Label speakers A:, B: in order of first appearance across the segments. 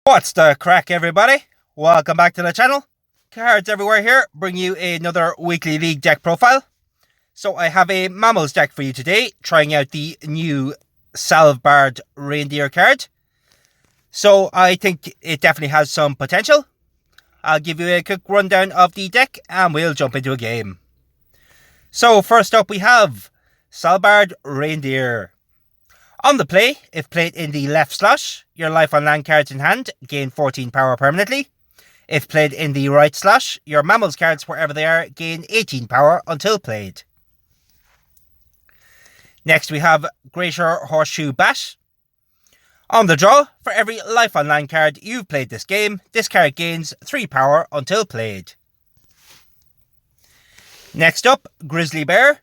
A: What's the crack, everybody? Welcome back to the channel. Cards Everywhere here, bring you another weekly league deck profile. So I have a Mammals deck for you today, trying out the new Svalbard Reindeer card. So I think it definitely has some potential. I'll give you a quick rundown of the deck and we'll jump into a game. So first up we have Svalbard Reindeer. On the play, if played in the left slot, your life on land cards in hand gain 14 power permanently. If played in the right slot, your Mammals cards, wherever they are, gain 18 power until played. Next we have Greater Horseshoe Bat. On the draw, for every life on land card you've played this game, this card gains 3 power until played. Next up, Grizzly Bear.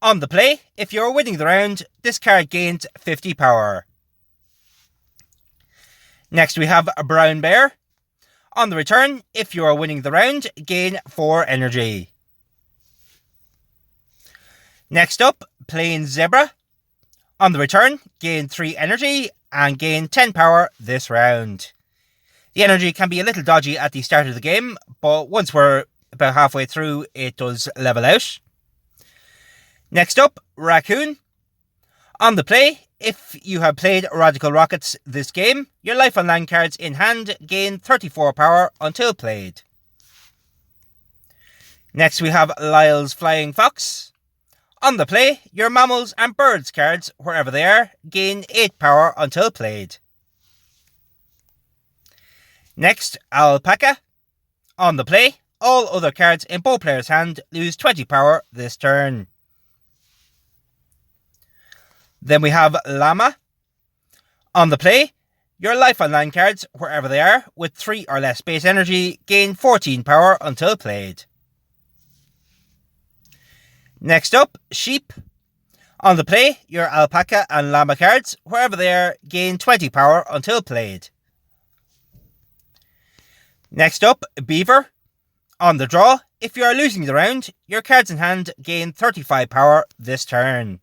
A: On the play, if you're winning the round, this card gains 50 power. Next we have a Brown Bear. On the return, if you are winning the round, gain 4 energy. Next up, Plain Zebra. On the return, gain 3 energy and gain 10 power this round. The energy can be a little dodgy at the start of the game, but once we're about halfway through, it does level out. Next up, Raccoon. On the play, if you have played Radical Rockets this game, your life on land cards in hand gain 34 power until played. Next we have Lyle's Flying Fox. On the play, your Mammals and Birds cards, wherever they are, gain 8 power until played. Next, Alpaca. On the play, all other cards in both players' hand lose 20 power this turn. Then we have Llama. On the play, your life on land cards, wherever they are, with 3 or less base energy, gain 14 power until played. Next up, Sheep. On the play, your Alpaca and Llama cards, wherever they are, gain 20 power until played. Next up, Beaver. On the draw, if you are losing the round, your cards in hand gain 35 power this turn.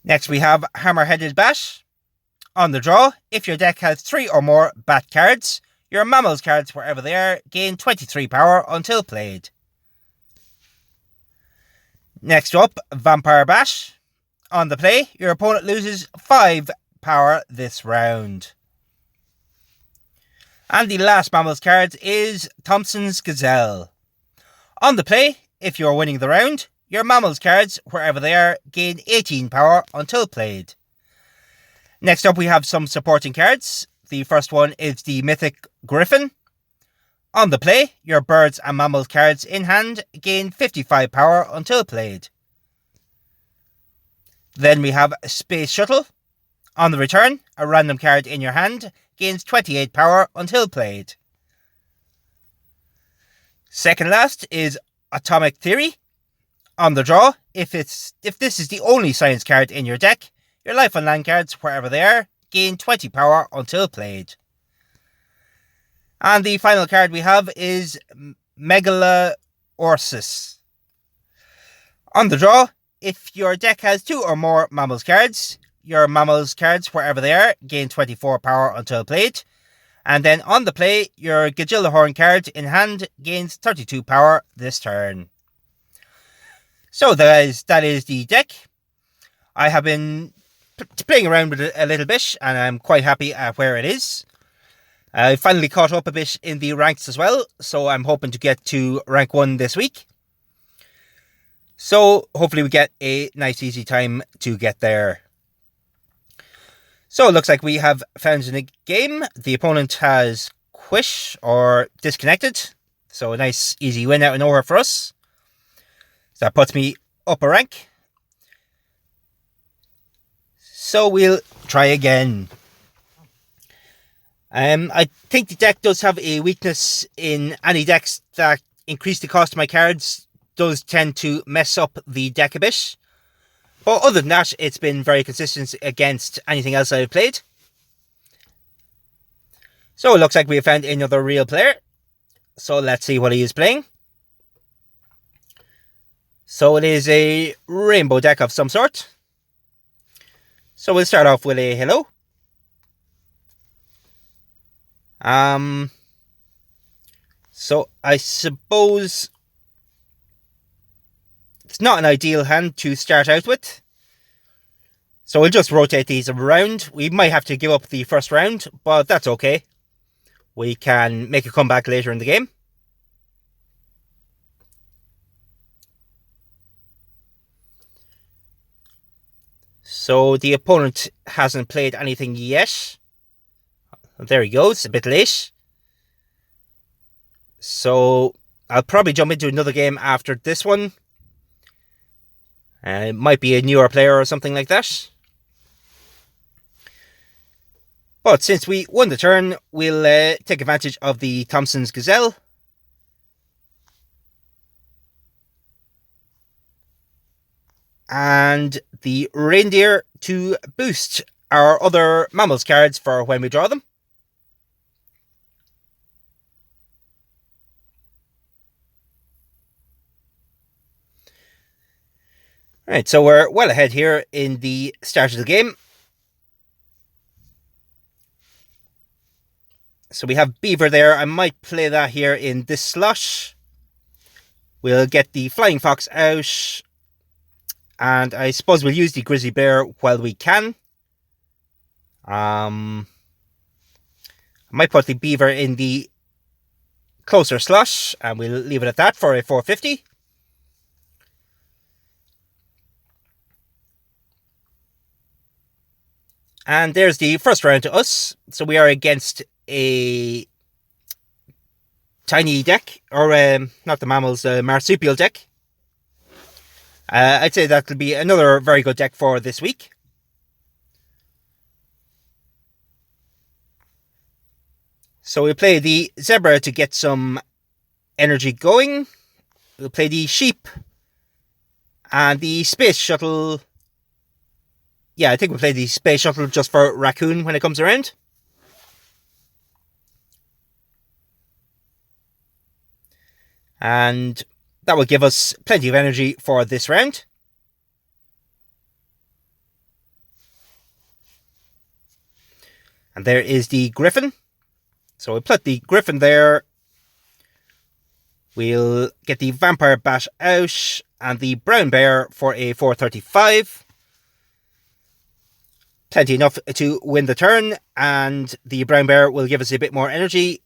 A: Next we have Hammer-Headed Bat. On the draw, if your deck has 3 or more bat cards, your Mammals cards, wherever they are, gain 23 power until played. Next up, Vampire Bat. On the play, your opponent loses 5 power this round. And the last Mammals card is Thompson's Gazelle. On the play, if you are winning the round, your Mammals cards, wherever they are, gain 18 power until played. Next up we have some supporting cards. The first one is the Mythic Griffin. On the play, your Birds and Mammals cards in hand gain 55 power until played. Then we have Space Shuttle. On the return, a random card in your hand gains 28 power until played. Second last is Atomic Theory. On the draw, if this is the only science card in your deck, your life on land cards, wherever they are, gain 20 power until played. And the final card we have is Megalosaurus. On the draw, if your deck has 2 or more Mammals cards, your Mammals cards, wherever they are, gain 24 power until played. And then on the play, your Gajillahorn card in hand gains 32 power this turn. So that is the deck. I have been playing around with it a little bit and I'm quite happy at where it is. I finally caught up a bit in the ranks as well, so I'm hoping to get to rank 1 this week. So hopefully we get a nice easy time to get there. So it looks like we have found in a game. The opponent has quit or disconnected. So a nice easy win out of nowhere for us. So that puts me up a rank. So we'll try again. I think the deck does have a weakness in any decks that increase the cost of my cards. Does tend to mess up the deck a bit. But other than that, it's been very consistent against anything else I've played. So it looks like we have found another real player. So let's see what he is playing. So it is a rainbow deck of some sort. So we'll start off with a hello. So I suppose it's not an ideal hand to start out with. So we'll just rotate these around. We might have to give up the first round, but that's okay. We can make a comeback later in the game. So the opponent hasn't played anything yet. There he goes, a bit late. So I'll probably jump into another game after this one. It might be a newer player or something like that. But since we won the turn, we'll take advantage of the Thompson's Gazelle. And the Reindeer to boost our other mammals cards for when we draw them. Right, so we're well ahead here in the start of the game. So we have Beaver there. I might play that here in this slot. We'll get the Flying Fox out. And I suppose we'll use the Grizzly Bear while we can. I might put the Beaver in the closer slot. And we'll leave it at that for a 450. And there's the first round to us. So we are against a tiny deck, or not the mammals, the marsupial deck. I'd say that'll be another very good deck for this week. So we'll play the zebra to get some energy going. We'll play the sheep and the space shuttle. Yeah, I think we'll play the space shuttle just for raccoon when it comes around. And that will give us plenty of energy for this round. And there is the Griffin. So we'll put the Griffin there. We'll get the Vampire Bat out and the Brown Bear for a 435. Plenty enough to win the turn, and the Brown Bear will give us a bit more energy,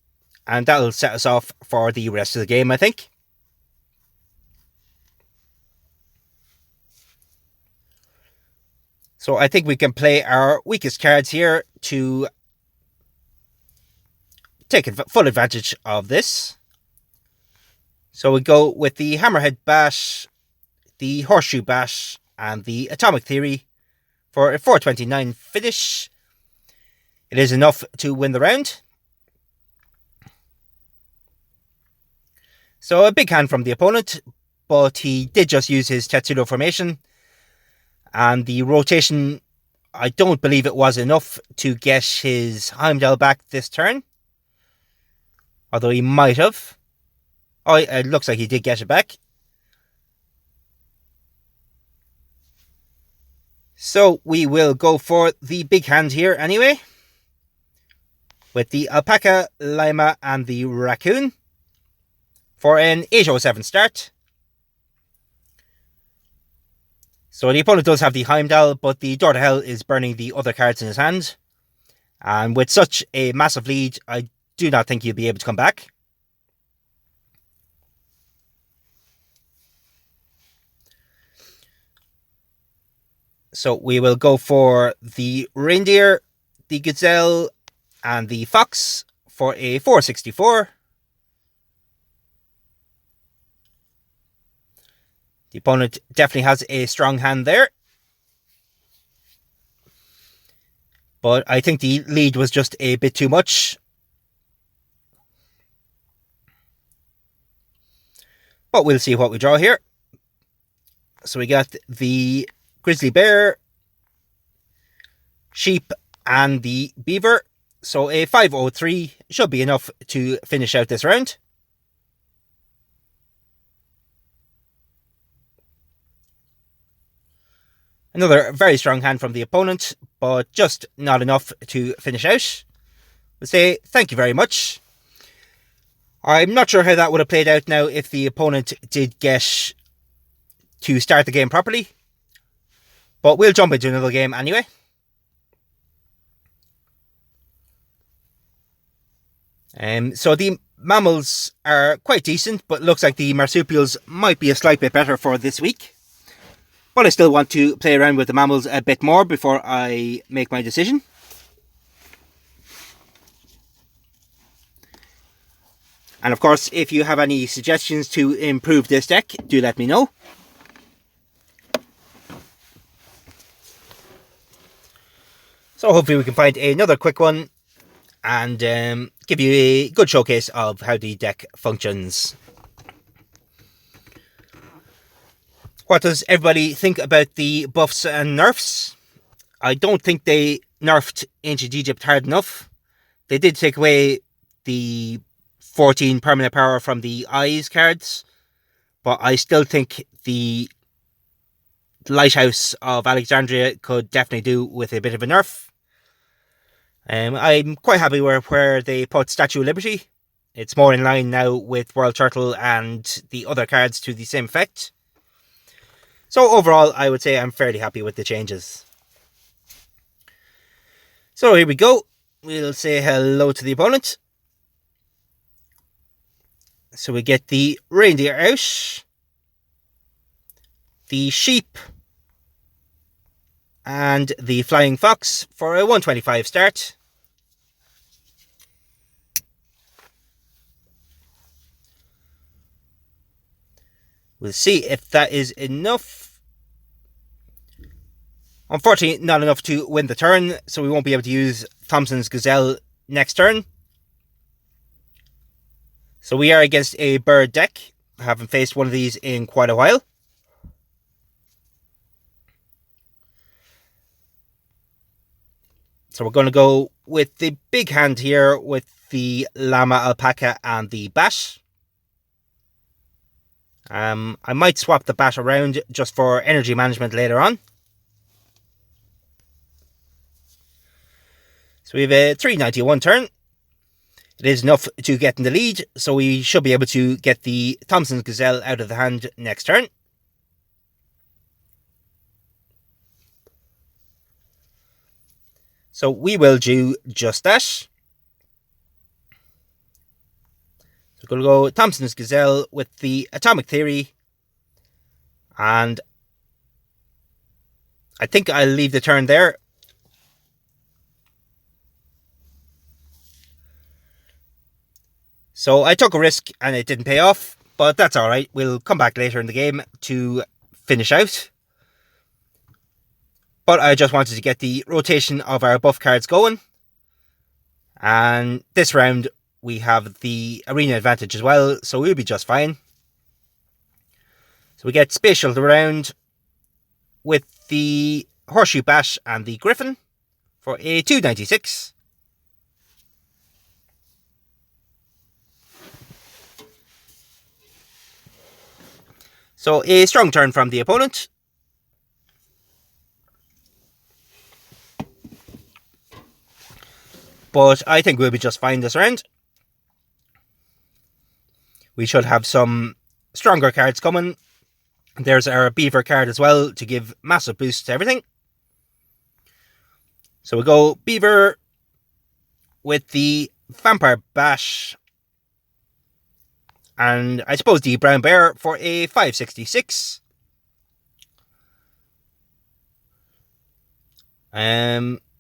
A: and that'll set us off for the rest of the game, I think. So I think we can play our weakest cards here to take full advantage of this. So we go with the Hammerhead Bat, the Horseshoe Bat, and the Atomic Theory for a 429 finish. It is enough to win the round. So a big hand from the opponent, but he did just use his Tetsudo formation. And the rotation, I don't believe it was enough to get his Heimdall back this turn. Although he might have. Oh, it looks like he did get it back. So we will go for the big hand here anyway. With the Alpaca, Lima, and the Raccoon. For an 807 start. So the opponent does have the Heimdall, but the Door to Hell is burning the other cards in his hand. And with such a massive lead, I do not think he'll be able to come back. So we will go for the Reindeer, the Gazelle, and the Fox for a 464. The opponent definitely has a strong hand there. But I think the lead was just a bit too much. But we'll see what we draw here. So we got the Grizzly Bear, Sheep, and the Beaver. So a 503 should be enough to finish out this round. Another very strong hand from the opponent, but just not enough to finish out. We'll say thank you very much. I'm not sure how that would have played out now if the opponent did get to start the game properly. But we'll jump into another game anyway. So the mammals are quite decent, but looks like the marsupials might be a slight bit better for this week. But I still want to play around with the mammals a bit more before I make my decision. And of course, if you have any suggestions to improve this deck, do let me know. So hopefully we can find another quick one and give you a good showcase of how the deck functions. What does everybody think about the buffs and nerfs? I don't think they nerfed Ancient Egypt hard enough. They did take away the 14 permanent power from the Eyes cards, but I still think the Lighthouse of Alexandria could definitely do with a bit of a nerf. I'm quite happy where they put Statue of Liberty. It's more in line now with World Turtle and the other cards to the same effect. So overall, I would say I'm fairly happy with the changes. So here we go. We'll say hello to the opponent. So we get the reindeer out, the sheep, and the flying fox for a 125 start. We'll see if that is enough. Unfortunately, not enough to win the turn, so we won't be able to use Thompson's Gazelle next turn. So we are against a bird deck. I haven't faced one of these in quite a while. So we're going to go with the big hand here with the llama, alpaca, and the bat. I might swap the bat around just for energy management later on. So we have a 391 turn. It is enough to get in the lead, so we should be able to get the Thompson's Gazelle out of the hand next turn. So we will do just that. So we're going to go Thompson's Gazelle with the Atomic Theory. And I think I'll leave the turn there. So I took a risk and it didn't pay off, but that's alright. We'll come back later in the game to finish out. But I just wanted to get the rotation of our buff cards going. And this round we have the arena advantage as well, so we'll be just fine. So we get Space Shuttle around with the Horseshoe Bat and the Griffin for a 296. So a strong turn from the opponent. But I think we'll be just fine this round. We should have some stronger cards coming. There's our Beaver card as well to give massive boosts to everything. So we'll go Beaver with the Vampire Bash. And I suppose the Brown Bear for a 566.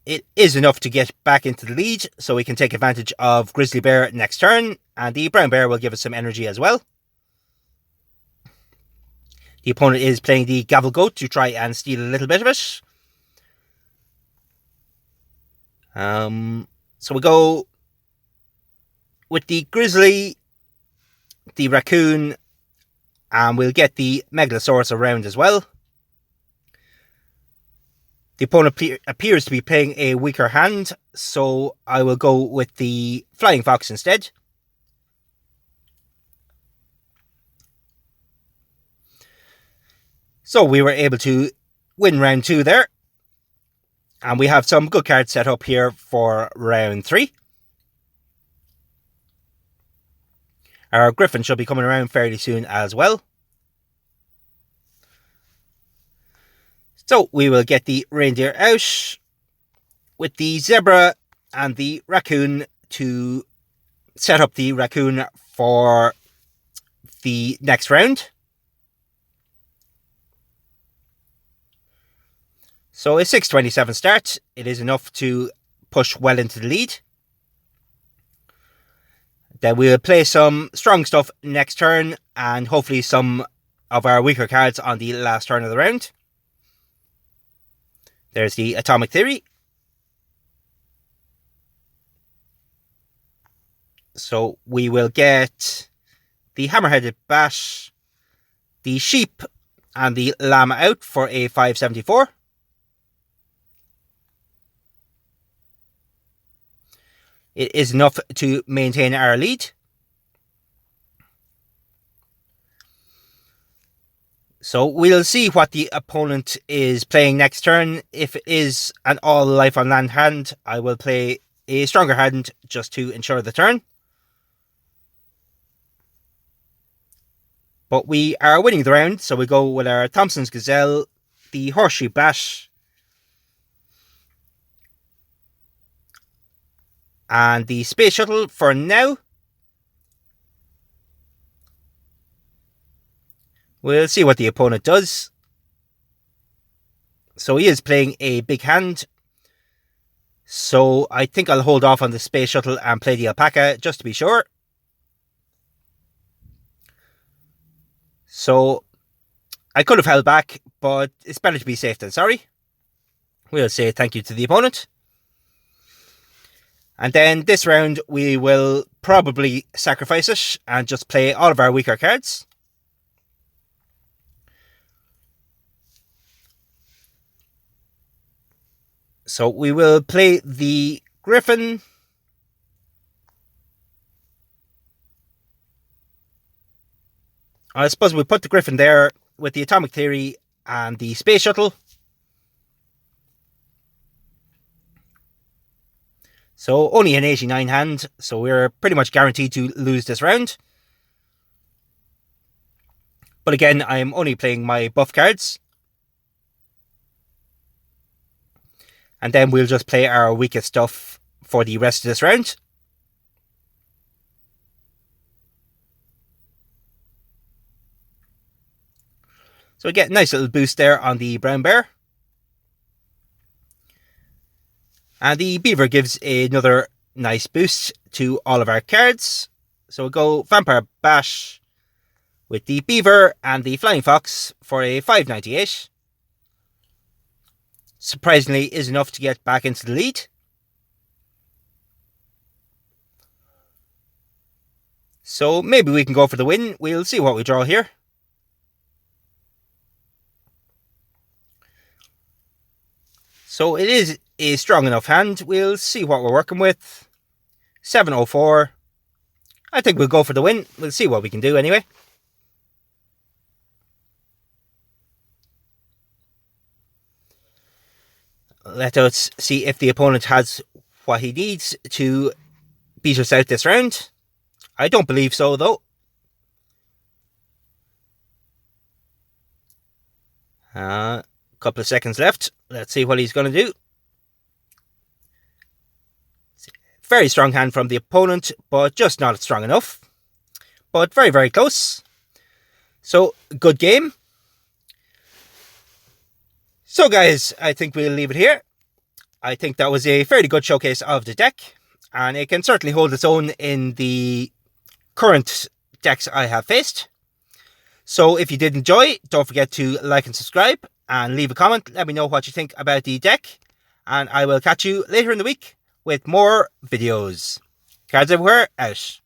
A: It is enough to get back into the lead, so we can take advantage of Grizzly Bear next turn, and the Brown Bear will give us some energy as well. The opponent is playing the Gavel Goat to try and steal a little bit of it. So we go with the Grizzly, the Raccoon, and we'll get the Megalosaurus around as well. The opponent appears to be playing a weaker hand, so I will go with the Flying Fox instead. So we were able to win round 2 there. And we have some good cards set up here for round 3. Our Griffin should be coming around fairly soon as well. So we will get the reindeer out with the zebra and the raccoon to set up the raccoon for the next round. So a 627 start. It is enough to push well into the lead. Then we'll play some strong stuff next turn and hopefully some of our weaker cards on the last turn of the round. There's the Atomic Theory. So we will get the Hammer-Headed Bat, the Sheep and the Llama out for a 574. It is enough to maintain our lead. So we'll see what the opponent is playing next turn. If it is an all life on land hand, I will play a stronger hand just to ensure the turn. But we are winning the round, so we go with our Thompson's Gazelle, the Horseshoe Bat, and the Space Shuttle for now. We'll see what the opponent does. So he is playing a big hand. So I think I'll hold off on the Space Shuttle and play the Alpaca just to be sure. So I could have held back, but it's better to be safe than sorry. We'll say thank you to the opponent. And then this round we will probably sacrifice it and just play all of our weaker cards. So we will play the Griffin. I suppose we'll put the Griffin there with the Atomic Theory and the Space Shuttle. So only an 89 hand, so we're pretty much guaranteed to lose this round. But again, I'm only playing my buff cards. And then we'll just play our weakest stuff for the rest of this round. So we get a nice little boost there on the brown bear. And the beaver gives another nice boost to all of our cards. So we'll go Vampire Bat with the beaver and the flying fox for a 598. Surprisingly is enough to get back into the lead. So maybe we can go for the win. We'll see what we draw here. So it is a strong enough hand. We'll see what we're working with. 704. I think we'll go for the win. We'll see what we can do anyway. Let us see if the opponent has what he needs to beat us out this round. I don't believe so, though. Couple of seconds left. Let's see what he's going to do. Very strong hand from the opponent, but just not strong enough. But very, very close. So, good game. So guys, I think we'll leave it here. I think that was a fairly good showcase of the deck, and it can certainly hold its own in the current decks I have faced. So if you did enjoy, don't forget to like and subscribe, and leave a comment. Let me know what you think about the deck, and I will catch you later in the week with more videos. Cards Everywhere, out.